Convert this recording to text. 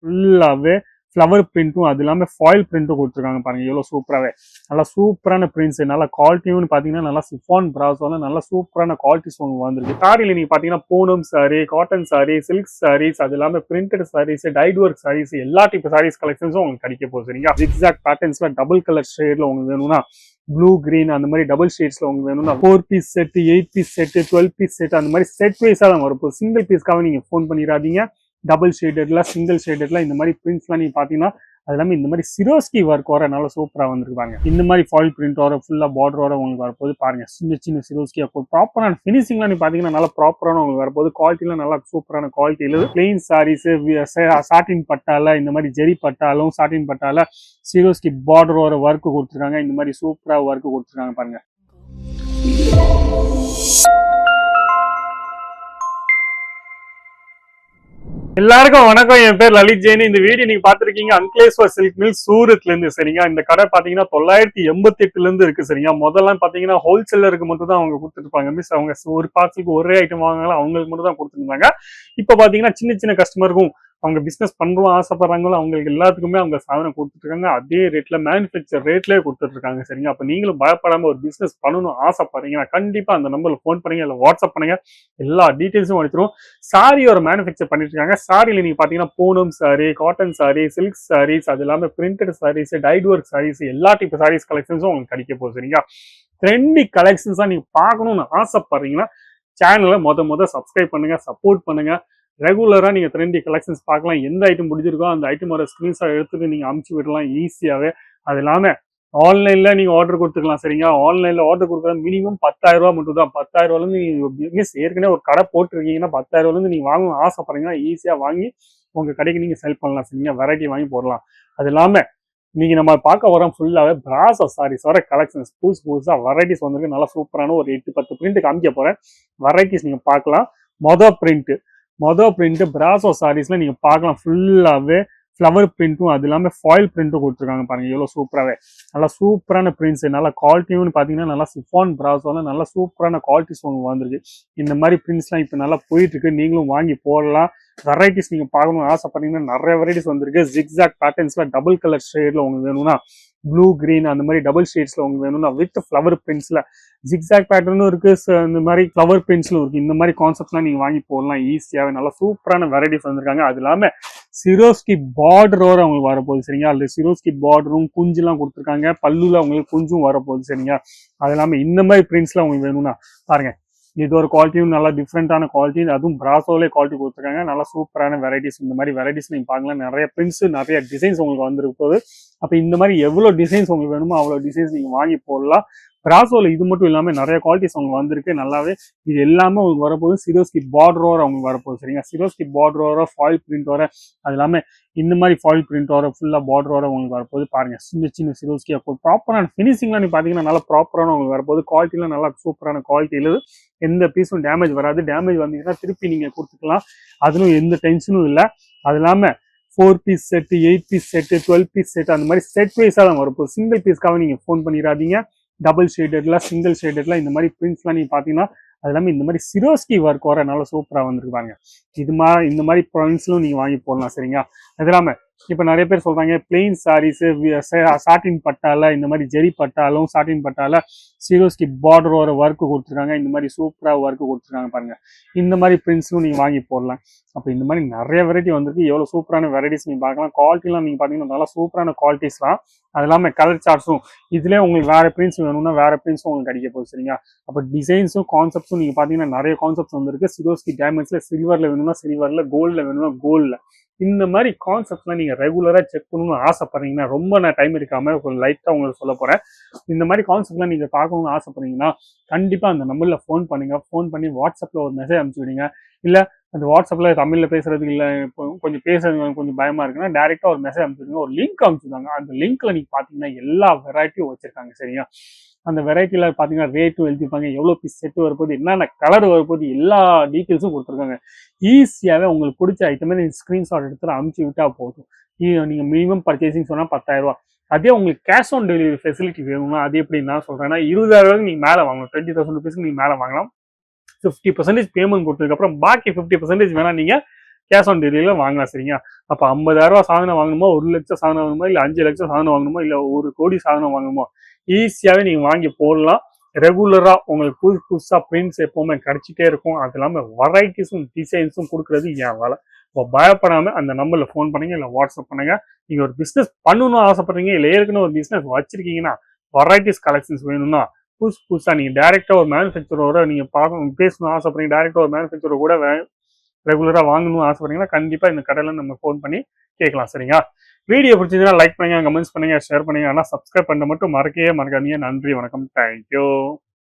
ஃபுல்லாகவே ஃப்ளவர் பிரிண்ட்டும் அது இல்லாமல் ஃபாயில் பிரிண்ட்டும் கொடுத்துருக்காங்க பாருங்க, எவ்வளோ சூப்பராகவே நல்லா சூப்பரான பிரிண்ட்ஸ், நல்லா குவாலிட்டியும் பார்த்தீங்கன்னா நல்லா சிஃபான் பிராஸோல நல்லா சூப்பரான குவாலிட்டிஸ் உங்களுக்கு வந்துருக்கு. சாரியில் நீங்கள் பார்த்தீங்கன்னா பூனம் சாரி, காட்டன் சாரி, சில்க் சாரீஸ், அது இல்லாமல் printed saris, tight work saris, எல்லா டைப் சாரீஸ் கலெக்ஷன்ஸும் உங்களுக்கு கிடைக்க போகுது. சரிங்களா? ஜிக்ஸாக் பேட்டர்ன்ஸ்ல டபுள் கலர் ஷேட்ல உங்களுக்கு வேணும்னா ப்ளூ கிரீன் அந்த மாதிரி டபுள் ஷேட்ஸ்ல உங்களுக்கு வேணும்னா 4 piece set, 8 piece set, 12 piece set அந்த மாதிரி செட் வைஸா தான் வரும். சிங்கிள் பீஸ்க்காக நீங்க ஃபோன் பண்ணிடாதீங்க. டபுள் ஷேடட்ல, சிங்கிள் ஷேடட்ல இந்த மாதிரி பிரிண்ட்ஸ்லாம் நீங்க பாத்தீங்கன்னா அது எல்லாமே இந்த மாதிரி சிரோஸ்கி ஒர்க் வர நல்லா சூப்பரா வந்திருக்காங்க. இந்த மாதிரி ஃபாயில் பிரிண்ட் வர ஃபுல்லா பார்டர் வர உங்களுக்கு வரப்போது பாருங்க, சின்ன சின்ன சிரோஸ்கி ப்ராப்பரான ஃபினிஷிங்லாம் நீங்க பாத்தீங்கன்னா நல்லா ப்ராப்பரான உங்களுக்கு வரப்போது. குவாலிட்டிலாம் நல்லா சூப்பரான குவாலிட்டியில பிளெயின் சாரீஸ், சாட்டின் பட்டால இந்த மாதிரி ஜெரி பட்டாலும் சாட்டின் பட்டால சிரோஸ்கி பார்டர் வர ஒர்க் கொடுத்துருக்காங்க. இந்த மாதிரி சூப்பரா ஒர்க் கொடுத்துருக்காங்க பாருங்க. எல்லாருக்கும் வணக்கம். என் பேர் லலித் ஜெயின். இந்த வீடியோ நீங்க பாத்திருக்கீங்க அன்க்லேஸ்வர் சில்க் மில் சூரத்ல இருந்து. சரிங்களா? இந்த கடை பாத்தீங்கன்னா 988 இருந்து இருக்கு. சரிங்களா? முதல்ல பாத்தீங்கன்னா ஹோல்சேலருக்கு மட்டும் தான் அவங்க கொடுத்துருப்பாங்க. மிஸ் அவங்க ஒரு பார்சலுக்கு ஒரே ஐட்டம் வாங்கலாம், அவங்களுக்கு மட்டும் தான் கொடுத்துருந்தாங்க. இப்ப பாத்தீங்கன்னா சின்ன சின்ன கஸ்டமருக்கும் அவங்க பிசினஸ் பண்றோம் ஆசைப்படுறாங்களோ அவங்களுக்கு எல்லாத்துக்குமே அவங்க சாதனம் கொடுத்துட்டு இருக்காங்க. அதே ரேட்ல மேனுஃபேக்சர் ரேட்லயே கொடுத்துட்டு இருக்காங்க. சரிங்க? அப்ப நீங்களும் பயப்படாம ஒரு பிசினஸ் பண்ணணும் ஆசைப்படுறீங்கன்னா கண்டிப்பா அந்த நம்பர்ல போன் பண்ணுங்க, இல்ல வாட்ஸ்அப் பண்ணுங்க. எல்லா டீடைல்ஸும் எடுத்துரும். சாரியோட மேனுஃபேக்சர் பண்ணிட்டு இருக்காங்க. சாரியில நீங்க பாத்தீங்கன்னா பூனம் சாரி, காட்டன் சாரி, சில்க் சாரீஸ், அது இல்லாம printed saris, tight work saris, எல்லா டைப் சாரீஸ் கலெக்ஷன்ஸும் உங்களுக்கு கிடைக்க போகுது. சரிங்களா? ட்ரெண்டி கலெக்ஷன்ஸா நீங்க பார்க்கணும்னு ஆசைப்படுறீங்கன்னா சேனலை மொத சப்ஸ்கிரைப் பண்ணுங்க, சப்போர்ட் பண்ணுங்க. ரெகுலரா நீங்க ட்ரெண்டி கலெக்ஷன்ஸ் பார்க்கலாம். எந்த ஐட்டம் பிடிச்சிருக்கோ அந்த ஐட்டமோட ஸ்கிரீன்ஷாட் எடுத்துட்டு நீங்க அமுச்சு விடலாம் ஈஸியாவே. அது இல்லாம ஆன்லைன்ல நீங்க ஆர்டர் கொடுத்துக்கலாம். சரிங்க? ஆன்லைன்ல ஆர்டர் கொடுக்குறது மினிமம் 10,000 ரூபாய் மட்டும் தான். 10,000 ரூபாயில இருந்து நீங்க பிசினஸ் ஏற்கனவே ஒரு கடை போட்டிருக்கீங்கன்னா 10,000 ரூபாயில இருந்து நீங்க வாங்கணும் ஆசைப்படுறீங்கன்னா ஈஸியா வாங்கி உங்க கடைக்கு நீங்க செல் பண்ணலாம். சரிங்க? வெரைட்டி வாங்கி போடலாம். அது இல்லாம நீங்க நம்ம பார்க்க வரோம் ஃபுல்லாவே பிராசோ சாரீஸ் வர கலெக்ஷன்ஸ் புதுசா வெரைட்டிஸ் வந்திருக்கு. நல்லா சூப்பரான ஒரு 8-10 பிரிண்ட் காமிக்க போறேன். வெரைட்டிஸ் நீங்க பார்க்கலாம். மொதல் பிரிண்ட் பிராசோ சாரீஸ்ல நீங்க பார்க்கலாம். ஃபுல்லாவே ஃப்ளவர் பிரிண்ட்டும் அது இல்லாமல் ஃபாயில் பிரிண்ட்டும் கொடுத்துருக்காங்க பாருங்க, எவ்வளோ சூப்பராகவே நல்லா சூப்பரான பிரிண்ட்ஸ். நல்லா குவாலிட்டியும் பார்த்தீங்கன்னா நல்லா சிஃபான் பிராசோல நல்லா சூப்பரான குவாலிட்டிஸ் உங்களுக்கு வந்திருக்கு. இந்த மாதிரி பிரிண்ட்ஸ்லாம் இப்போ நல்லா போயிட்டு இருக்கு. நீங்களும் வாங்கி போடலாம். வெரைட்டிஸ் நீங்க பார்க்கணும் ஆசைப்பட்டீங்கன்னா நிறைய வெரைட்டிஸ் வந்திருக்கு. ஜிக்ஸாக் பேட்டர்ன்ஸ்ல டபுள் கலர் ஷேட்ல உங்களுக்கு வேணும்னா ப்ளூ கிரீன் அந்த மாதிரி டபுள் ஷேட்ஸ்ல உங்களுக்கு வேணும்னா வித் ஃப்ளவர் பிரிண்ட்ஸ்ல ஜிக்ஸாக் பேட்டர்னும் இருக்கு, இந்த மாதிரி ஃப்ளவர் பிரிண்ட்ஸ்லும் இருக்கு. இந்த மாதிரி கான்செப்ட்லாம் நீங்க வாங்கி போடலாம் ஈஸியாவே. நல்லா சூப்பரான வெரைட்டிஸ் வந்திருக்காங்க. அது இல்லாம சிரோஸ்கி பார்டரோட அவங்களுக்கு வரப்போகுது. சரிங்களா? அது சிரோஸ்கி பார்டரும் குஞ்சுலாம் கொடுத்துருக்காங்க. பல்லுல அவங்களுக்கு குஞ்சும் வரப்போகுது. சரிங்களா? அது இல்லாம இந்த மாதிரி பிரிண்ட்ஸ்லாம் உங்களுக்கு வேணும்னா பாருங்க, இது ஒரு குவாலிட்டியும் நல்லா டிஃப்ரெண்டான குவாலிட்டி, அதுவும் பிராசோலே குவாலிட்டி கொடுத்துருக்காங்க. நல்லா சூப்பரான வெரைட்டிஸ். இந்த மாதிரி வெரைட்டிஸ் நீங்க பார்க்கலாம். நிறைய பிரிண்ட்ஸ், நிறைய டிசைன்ஸ் உங்களுக்கு வந்துருக்கு போது. அப்ப இந்த மாதிரி எவ்வளவு டிசைன்ஸ் உங்களுக்கு வேணுமோ அவ்வளவு டிசைன்ஸ் நீங்க வாங்கி போடலாம். பிராசோல இது மட்டும் இல்லாம நிறைய குவாலிட்டிஸ் உங்களுக்கு வந்திருக்கு. நல்லாவே இது எல்லாமே உங்களுக்கு வரப்போகுது. சிரோஸ்கி பார்டரோட அவங்க வரப்போகுது. சரிங்களா? சிரோஸ்கி பார்டரோட ஃபாயில் பிரிண்ட் வர, அது இல்லாம இந்த மாதிரி ஃபாயில் பிரிண்ட் வர ஃபுல்லா பார்டரோட உங்களுக்கு வரப்போகுது. பாருங்க, சின்ன சின்ன சிரோஸ்கி ப்ராப்பரான ஃபினிஷிங்லாம் நீங்க பாத்தீங்கன்னா நல்லா ப்ராப்பரான உங்களுக்கு வரப்போகுது. குவாலிட்டிலாம் நல்லா சூப்பரான குவாலிட்டியில எந்த பீஸும் டேமேஜ் வராது. டேமேஜ் வந்தீங்கன்னா திருப்பி நீங்க கொடுத்துக்கலாம். அதுவும் எந்த டென்ஷனும் இல்லை. அது இல்லாம 4 piece set, 8 piece set, 12 piece set அந்த மாதிரி செட் வைஸா தான் வரும். சிங்கிள் பீஸ்க்காக நீங்க ஃபோன் பண்ணிடாதீங்க. டபுள் ஷேடட்ல, சிங்கிள் ஷேடட்ல இந்த மாதிரி பிரிண்ட்ஸ்லாம் நீங்க பாத்தீங்கன்னா அது எல்லாமே இந்த மாதிரி சிரோஸ்கி ஒர்க் வர நல்லா சூப்பரா வந்துருக்காங்க. இந்த மாதிரி பிரிண்ட்ஸ்லும் நீங்க வாங்கி போடலாம். சரிங்களா? அது இல்லாம இப்ப நிறைய பேர் சொல்றாங்க பிளெயின் சாரீஸ், சாட்டின் பட்டால இந்த மாதிரி ஜெரி பட்டாலும் சாட்டின் பட்டால சிரோஸ்கி பார்டர் வர ஒர்க் கொடுத்துருக்காங்க. இந்த மாதிரி சூப்பரா ஒர்க் கொடுத்துருக்காங்க பாருங்க. இந்த மாதிரி பிரிண்ட்ஸ்லும் நீங்க வாங்கி போடலாம். அப்ப இந்த மாதிரி நிறைய வெரைட்டி வந்திருக்கு. எவ்வளவு சூப்பரான வெரைட்டிஸ் நீங்க பார்க்கலாம். குவாலிட்டிலாம் நீங்க பாத்தீங்கன்னா நல்லா சூப்பரான குவாலிட்டிஸ் தான். அது இல்லாம கலர் சார்ட்ஸும் இதுலேயே உங்களுக்கு வேற பிரிண்ட்ஸ் வேணும்னா வேற பிரிண்ட்ஸும் உங்களுக்கு கிடைக்க போகுது. சரிங்களா? அப்ப டிசைன்ஸும் கான்செப்ட்ஸும் நீங்க பாத்தீங்கன்னா நிறைய கான்செப்ட்ஸ் வந்திருக்கு. சிரோஸ்கி டைமண்ட்ஸ்ல சில்வர்ல வேணும்னா சில்வர்ல, கோல்ட்ல வேணும்னா கோல்ட்ல. இந்த மாதிரி கான்செப்ட்லாம் நீங்க ரெகுலரா செக் பண்ணணும்னு ஆசைப்படுறீங்கன்னா, ரொம்ப நான் டைம் இருக்காம கொஞ்சம் லைட்டா உங்களுக்கு சொல்ல போறேன். இந்த மாதிரி கான்செப்ட்லாம் நீங்க பார்க்கணும்னு ஆசைப்படுறீங்கன்னா கண்டிப்பா அந்த நம்பர்ல ஃபோன் பண்ணுங்க. ஃபோன் பண்ணி வாட்ஸ்அப்ல ஒரு மெசேஜ் அனுப்பிச்சு விடுங்க. இல்ல அந்த வாட்ஸ்அப்ல தமிழ்ல பேசுறதுக்கு இல்ல கொஞ்சம் பேசுறது கொஞ்சம் பயமா இருக்குன்னா டைரக்டா ஒரு மெசேஜ் அனுப்பிச்சுடுங்க. ஒரு லிங்க் அனுப்பிச்சுடுவாங்க. அந்த லிங்க்ல நீங்க பாத்தீங்கன்னா எல்லா வெரைட்டியும் வச்சிருக்காங்க. சரியா? அந்த வெரைட்டில பாத்தீங்கன்னா ரேட்டும் எழுதிருப்பாங்க, எவ்வளவு பீஸ் செட் வரப்போகுது, என்னென்ன கலர் வரப்போகுது, எல்லா டீட்டெயில்ஸும் கொடுத்துருக்காங்க. ஈஸியாவே உங்களுக்கு பிடிச்ச ஐட்டமே நீங்க ஸ்கிரீன்ஷாட் எடுத்து அனுப்பிச்சு விட்டா போதும். நீங்க மினிமம் பர்ச்சேசிங் சொன்னா 10,000 ரூபாய். அதே உங்களுக்கு கேஷ் ஆன் டெலிவரி ஃபெசிலிட்டி வேணும்னா அது எப்படி நான் சொல்றேன்னா 20,000 ரூபாய்க்கு நீங்க மேல வாங்கலாம். 20,000 ருபீஸ்க்கு நீங்க மேல வாங்கலாம். 50% பேமெண்ட் கொடுத்ததுக்கு அப்புறம் பாக்கி 50% வேணா நீங்க கேஷ் ஆன் டெலிவரியில வாங்கலாம் சரிங்களா. அப்ப 50,000 சாதனம் வாங்கணுமோ, 1 லட்சம் சாதனம் வாங்கணுமோ, இல்ல 5 லட்சம் சாதனம் வாங்கணுமோ, இல்ல 1 கோடி சாதனம் வாங்கணுமோ, ஈஸியாவே நீங்க வாங்கி போடலாம். ரெகுலரா உங்களுக்கு புதுசு புதுசா பிரிண்ட்ஸ் எப்பவுமே கிடைச்சிட்டே இருக்கும். அது இல்லாம வெரைட்டிஸும் டிசைன்ஸும் கொடுக்கறது என் வேலை. இப்போ பயப்படாம அந்த நம்பர்ல ஃபோன் பண்ணுங்க, இல்ல வாட்ஸ்அப் பண்ணுங்க. நீங்க ஒரு பிசினஸ் பண்ணணும்னு ஆசைப்படுறீங்க, இல்ல ஏற்கனவே ஒரு பிசினஸ் வச்சிருக்கீங்கன்னா, வெரைட்டிஸ் கலெக்ஷன்ஸ் வேணும்னா புதுசு புதுசா நீங்க டைரக்டா ஒரு மேனுஃபேக்சரோட நீங்க பார்க்கணும், பேசணும் ஆசைப்படுறீங்க, டைரக்டா ஒரு மேனுஃபேக்சர் கூட ரெகுலரா வாங்கணும்னு ஆசைப்படுறீங்கன்னா கண்டிப்பா இந்த கடையில நம்ம ஃபோன் பண்ணி கேட்கலாம் சரிங்களா. வீடியோ பிடிச்சதுன்னா லைக் பண்ணுங்க, கமெண்ட்ஸ் பண்ணுங்க, ஷேர் பண்ணுங்க. ஆனா சப்ஸ்கிரைப் பண்ண மட்டும் மறக்கவே மறக்காதீங்க. நன்றி, வணக்கம், தேங்க்யூ.